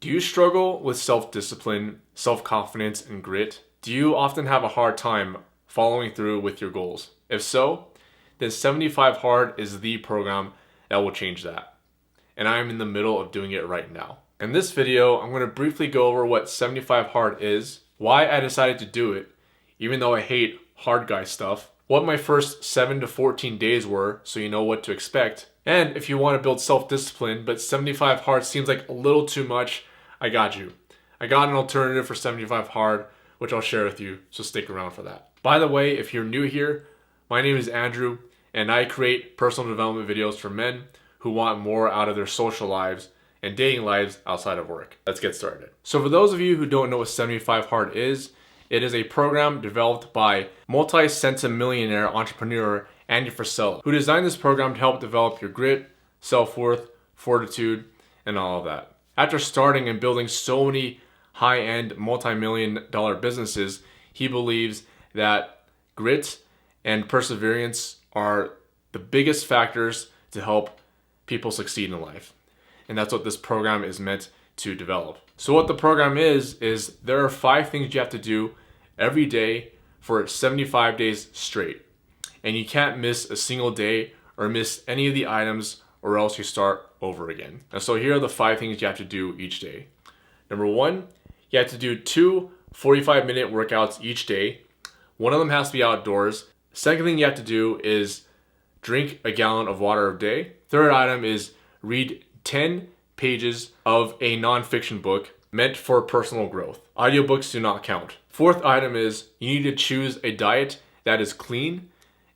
Do you struggle with self-discipline, self-confidence, and grit? Do you often have a hard time following through with your goals? If so, then 75 Hard is the program that will change that. And I am in the middle of doing it right now. In this video, I'm going to briefly go over what 75 Hard is, why I decided to do it, even though I hate hard guy stuff, what my first 7 to 14 days were so you know what to expect, and if you want to build self-discipline but 75 Hard seems like a little too much, I got you. I got an alternative for 75 Hard, which I'll share with you, so stick around for that. By the way, if you're new here, my name is Andrew, and I create personal development videos for men who want more out of their social lives and dating lives outside of work. Let's get started. So for those of you who don't know what 75 Hard is, it is a program developed by multi-centimillionaire entrepreneur Andy Frisella, who designed this program to help develop your grit, self-worth, fortitude, and all of that. After starting and building so many high-end multi-million-dollar businesses, he believes that grit and perseverance are the biggest factors to help people succeed in life. And that's what this program is meant to develop. So what the program is there are 5 things you have to do every day for 75 days straight. And you can't miss a single day or miss any of the items or else you start over again. And so here are the 5 things you have to do each day. Number 1, you have to do 2 45-minute workouts each day. One of them has to be outdoors. Second thing you have to do is drink a gallon of water a day. Third item is read 10 pages of a nonfiction book meant for personal growth. Audiobooks do not count. Fourth item is you need to choose a diet that is clean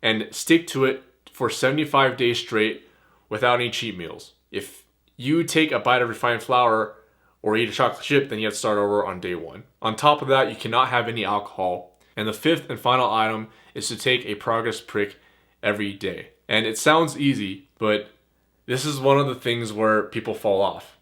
and stick to it for 75 days straight without any cheat meals. If you take a bite of refined flour or eat a chocolate chip, then you have to start over on day 1. On top of that, you cannot have any alcohol. And the 5th and final item is to take a progress prick every day. And it sounds easy, but this is one of the things where people fall off.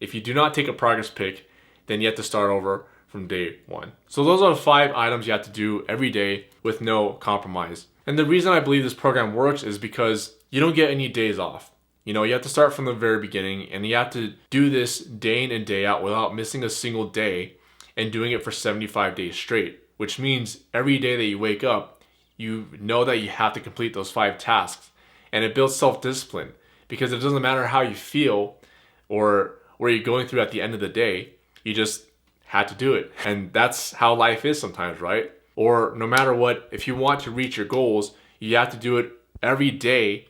If you do not take a progress pick, then you have to start over from day 1. So those are the 5 items you have to do every day with no compromise. And the reason I believe this program works is because you don't get any days off. You know, you have to start from the very beginning and you have to do this day in and day out without missing a single day and doing it for 75 days straight, which means every day that you wake up, you know that you have to complete those 5 tasks. And it builds self-discipline because it doesn't matter how you feel or where you're going through at the end of the day, you just had to do it. And that's how life is sometimes, right? Or no matter what, if you want to reach your goals, you have to do it every day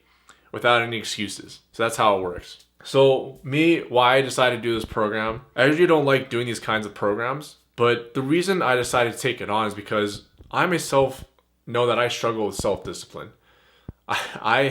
without any excuses. So that's how it works. So why I decided to do this program, I usually don't like doing these kinds of programs, but the reason I decided to take it on is because I myself know that I struggle with self-discipline. I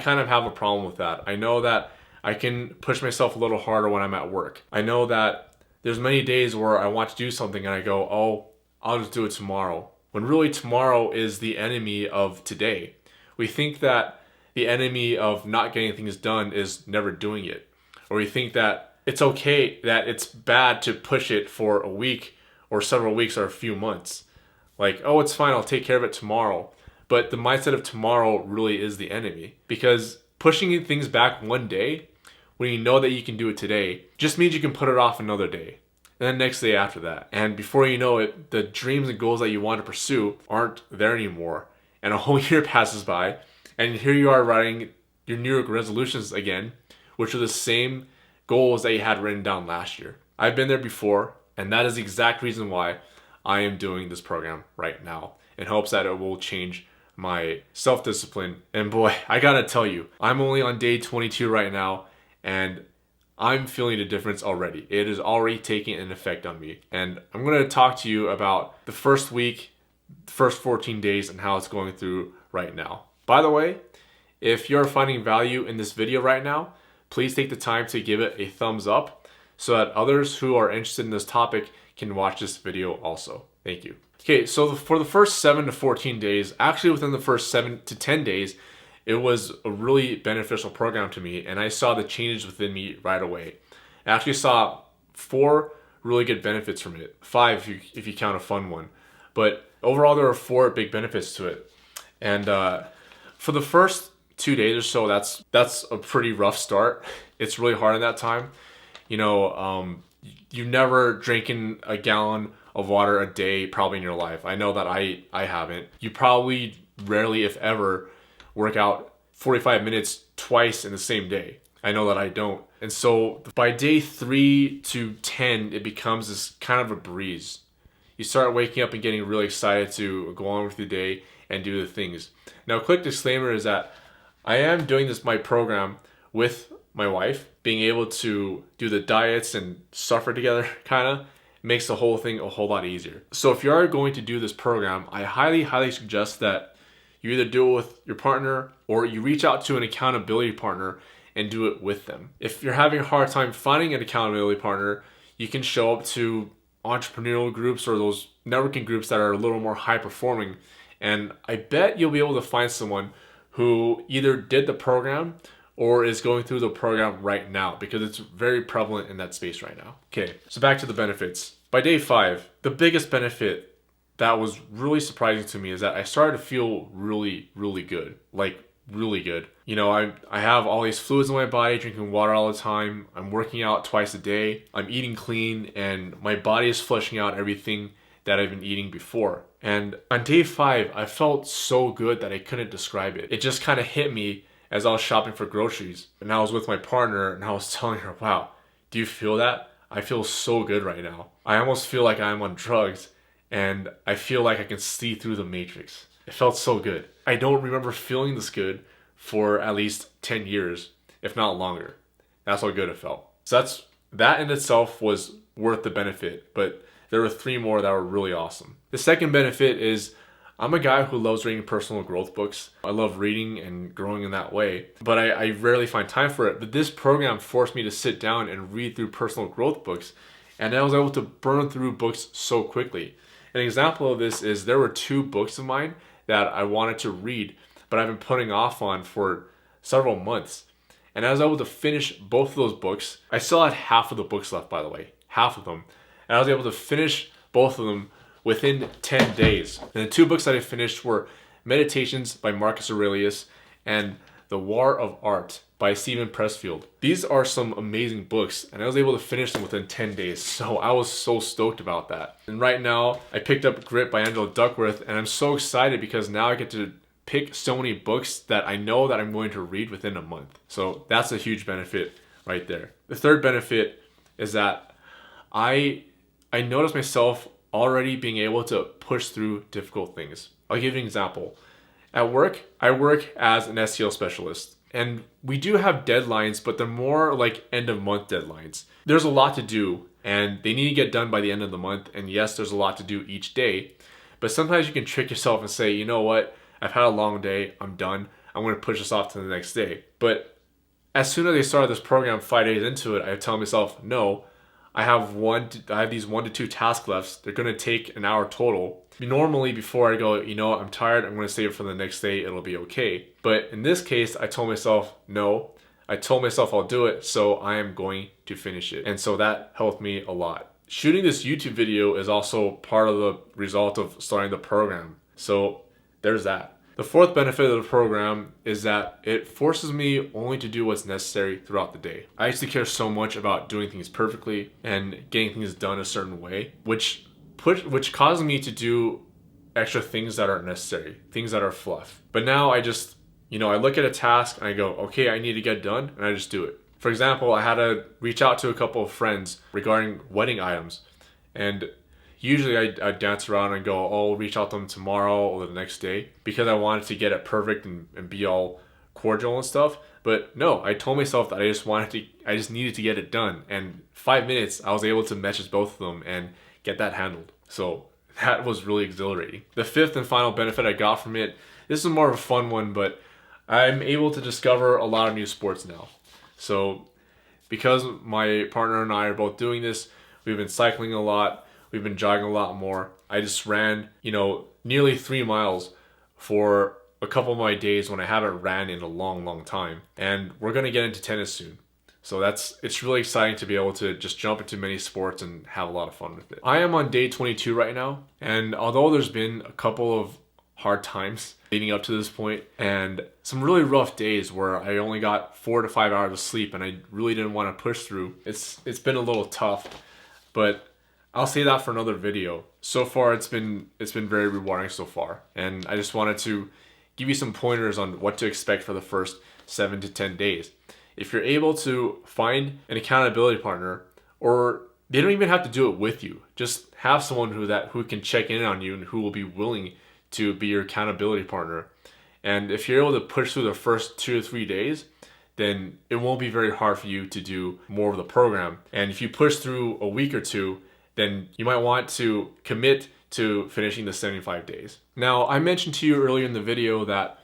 kind of have a problem with that. I know that I can push myself a little harder when I'm at work. I know that there's many days where I want to do something and I go, oh, I'll just do it tomorrow. When really tomorrow is the enemy of today. We think that the enemy of not getting things done is never doing it. Or we think that it's okay, that it's bad to push it for a week or several weeks or a few months. Like, oh, it's fine, I'll take care of it tomorrow. But the mindset of tomorrow really is the enemy. Because pushing things back one day, when you know that you can do it today, just means you can put it off another day. And then next day after that. And before you know it, the dreams and goals that you want to pursue aren't there anymore. And a whole year passes by, and here you are writing your New York resolutions again, which are the same goals that you had written down last year. I've been there before, and that is the exact reason why I am doing this program right now, in hopes that it will change my self-discipline. And boy, I gotta tell you, I'm only on day 22 right now, and I'm feeling the difference already. It is already taking an effect on me. And I'm gonna talk to you about the first week, the first 14 days, and how it's going through right now. By the way, if you're finding value in this video right now, please take the time to give it a thumbs up so that others who are interested in this topic can watch this video also. Thank you. Okay, so for the first 7 to 14 days, actually within the first 7 to 10 days, it was a really beneficial program to me, and I saw the changes within me right away. I actually saw 4 really good benefits from it. 5 if you count a fun one. But overall, there were 4 big benefits to it. And for the first 2 days or so, that's a pretty rough start. It's really hard in that time. You know, You've never drinking a gallon of water a day probably in your life. I know that I haven't. You probably rarely, if ever, work out 45 minutes twice in the same day. I know that I don't. And so by day 3 to 10, it becomes this kind of a breeze. You start waking up and getting really excited to go on with the day and do the things. Now, quick disclaimer is that I am doing my program with my wife. Being able to do the diets and suffer together kind of makes the whole thing a whole lot easier. So if you are going to do this program, I highly suggest that you either do it with your partner or you reach out to an accountability partner and do it with them. If you're having a hard time finding an accountability partner, you can show up to entrepreneurial groups or those networking groups that are a little more high performing. And I bet you'll be able to find someone who either did the program or is going through the program right now, because it's very prevalent in that space right now. Okay, so back to the benefits. By day 5, the biggest benefit that was really surprising to me is that I started to feel really good. Like really good. You know, I have all these fluids in my body, drinking water all the time. I'm working out twice a day. I'm eating clean, and my body is flushing out everything that I've been eating before. And on day 5, I felt so good that I couldn't describe it. It just kind of hit me as I was shopping for groceries. And I was with my partner and I was telling her, wow, do you feel that? I feel so good right now. I almost feel like I'm on drugs and I feel like I can see through the matrix. It felt so good. I don't remember feeling this good for at least 10 years, if not longer. That's how good it felt. So that in itself was worth the benefit, but there were 3 more that were really awesome. The second benefit is I'm a guy who loves reading personal growth books. I love reading and growing in that way, but I rarely find time for it. But this program forced me to sit down and read through personal growth books, and I was able to burn through books so quickly. An example of this is there were 2 books of mine that I wanted to read, but I've been putting off on for several months. And I was able to finish both of those books. I still had half of the books left, by the way, half of them. And I was able to finish both of them within 10 days. And the 2 books that I finished were Meditations by Marcus Aurelius and The War of Art by Steven Pressfield. These are some amazing books, and I was able to finish them within 10 days, so I was so stoked about that. And right now, I picked up Grit by Angela Duckworth, and I'm so excited because now I get to pick so many books that I know that I'm going to read within a month. So that's a huge benefit right there. The third benefit is that I noticed myself already being able to push through difficult things. I'll give you an example. At work, I work as an SEO specialist, and we do have deadlines, but they're more like end of month deadlines. There's a lot to do, and they need to get done by the end of the month. And yes, there's a lot to do each day, but sometimes you can trick yourself and say, you know what? I've had a long day. I'm done. I'm going to push this off to the next day. But as soon as I started this program 5 days into it, I tell myself, no, I have these 1 to 2 tasks left. They're going to take an hour total. Normally, before I go, you know what, I'm tired, I'm going to save it for the next day, it'll be okay. But in this case, I told myself, no. I told myself I'll do it, so I am going to finish it. And so that helped me a lot. Shooting this YouTube video is also part of the result of starting the program. So there's that. The fourth benefit of the program is that it forces me only to do what's necessary throughout the day. I used to care so much about doing things perfectly and getting things done a certain way, which caused me to do extra things that aren't necessary, things that are fluff. But now I just, I look at a task and I go, okay, I need to get done, and I just do it. For example, I had to reach out to a couple of friends regarding wedding items, and usually I dance around and go, oh, I'll reach out to them tomorrow or the next day, because I wanted to get it perfect and be all cordial and stuff. But no, I told myself that I just needed to get it done. And 5 minutes, I was able to message both of them and get that handled. So that was really exhilarating. The fifth and final benefit I got from it, this is more of a fun one, but I'm able to discover a lot of new sports now. So because my partner and I are both doing this, we've been cycling a lot. We've been jogging a lot more. I just ran, nearly 3 miles for a couple of my days when I haven't ran in a long time. And we're going to get into tennis soon. So it's really exciting to be able to just jump into many sports and have a lot of fun with it. I am on day 22 right now. And although there's been a couple of hard times leading up to this point and some really rough days where I only got 4 to 5 hours of sleep and I really didn't want to push through, it's been a little tough. But I'll say that for another video. So far, it's been very rewarding so far, and I just wanted to give you some pointers on what to expect for the first 7 to 10 days. If you're able to find an accountability partner, or they don't even have to do it with you, just have someone who can check in on you and who will be willing to be your accountability partner. And if you're able to push through the first 2 to 3 days, then it won't be very hard for you to do more of the program. And if you push through a week or two, then you might want to commit to finishing the 75 days. Now, I mentioned to you earlier in the video that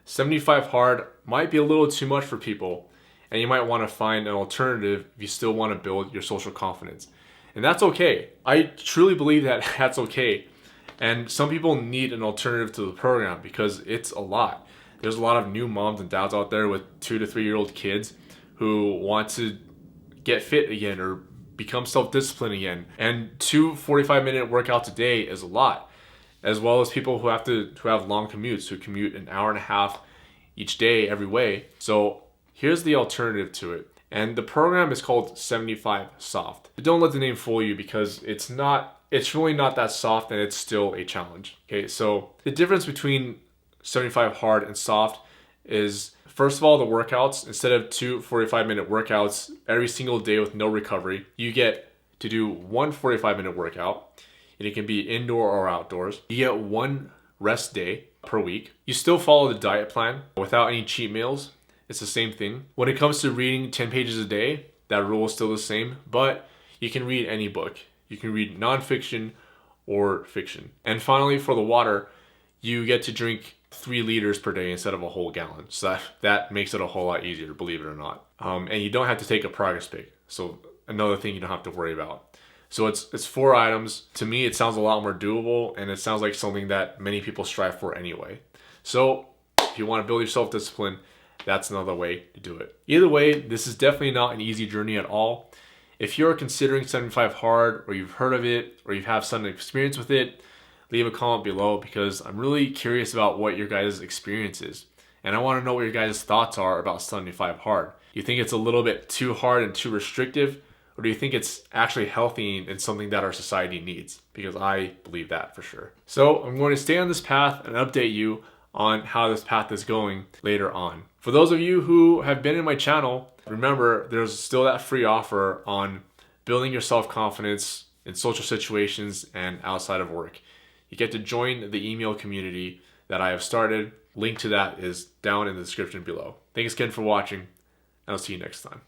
75 hard might be a little too much for people, and you might want to find an alternative if you still want to build your social confidence. And that's okay. I truly believe that that's okay. And some people need an alternative to the program because it's a lot. There's a lot of new moms and dads out there with 2 to 3 year old kids who want to get fit again or become self-disciplined again. And 2 45-minute workouts a day is a lot, as well as people who have long commutes, who commute an hour and a half each day every way. So here's the alternative to it. And the program is called 75 Soft. But don't let the name fool you, because it's really not that soft, and it's still a challenge. Okay, so the difference between 75 hard and soft is, first of all, the workouts. Instead of 2 45-minute workouts every single day with no recovery, you get to do 1 45-minute workout, and it can be indoor or outdoors. You get 1 rest day per week. You still follow the diet plan without any cheat meals. It's the same thing. When it comes to reading 10 pages a day, that rule is still the same, but you can read any book. You can read nonfiction or fiction. And finally, for the water, you get to drink 3 liters per day instead of a whole gallon. So that makes it a whole lot easier, believe it or not. And you don't have to take a progress pic. So another thing you don't have to worry about. So it's 4 items. To me, it sounds a lot more doable, and it sounds like something that many people strive for anyway. So if you want to build your self-discipline, that's another way to do it. Either way, this is definitely not an easy journey at all. If you're considering 75 hard, or you've heard of it, or you have some experience with it, leave a comment below, because I'm really curious about what your guys' experience is. And I want to know what your guys' thoughts are about 75 hard. Do you think it's a little bit too hard and too restrictive? Or do you think it's actually healthy and something that our society needs? Because I believe that for sure. So I'm going to stay on this path and update you on how this path is going later on. For those of you who have been in my channel, remember there's still that free offer on building your self-confidence in social situations and outside of work. You get to join the email community that I have started. Link to that is down in the description below. Thanks again for watching, and I'll see you next time.